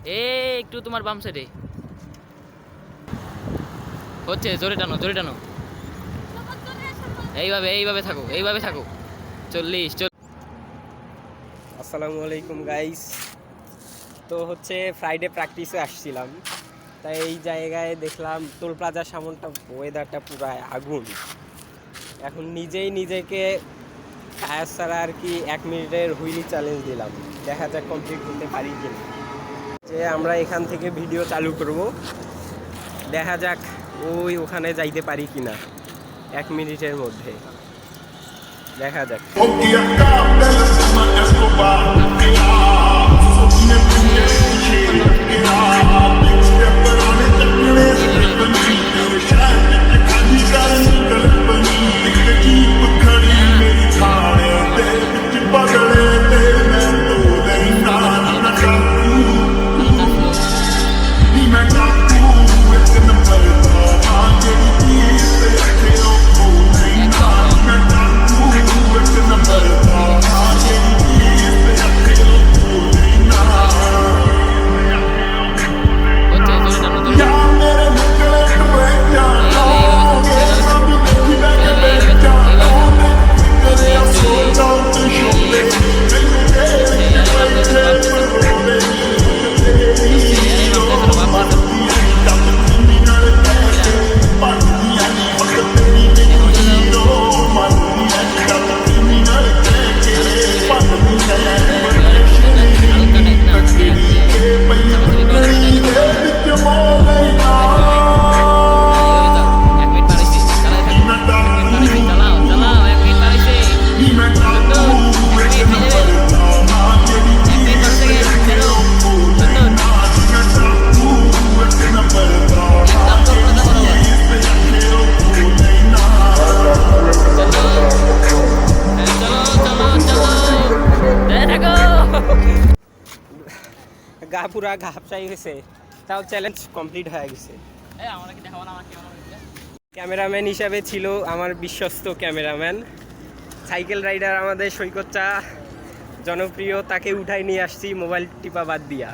এ একটু তোমার বাম সাইডে হচ্ছে, জোরে টানো জোরে টানো, এইভাবে এইভাবে থাকো এইভাবে থাকো। 40। আসসালামু আলাইকুম গাইস। তো হচ্ছে ফ্রাইডে প্র্যাকটিসে আসছিলাম, তাই এই জায়গায় দেখলাম টোল প্লাজার সামনটা ওয়েদারটা পুরো আগুন। এখন নিজেই নিজেকে ফায়ার ছাড়া আর কি 1 মিনিটের হুইলি চ্যালেঞ্জ দিলাম, দেখা যাক কমপ্লিট করতে পারি কিনা। যে আমরা এখান থেকে ভিডিও চালু করব, দেখা যাক ওখানে যাইতে পারি কিনা 1 মিনিটের মধ্যে, দেখা যাক। গা পুরা ঘাপসাই গেছে, তাও চ্যালেঞ্জ কমপ্লিট হয়ে গেছে। ক্যামেরাম্যান হিসাবে ছিল আমার বিশ্বস্ত ক্যামেরাম্যান, সাইকেল রাইডার আমাদের সৈকত চা জনপ্রিয়, তাকে উঠাই নিয়ে আসছি মোবাইল টিপা বাদ দিয়া।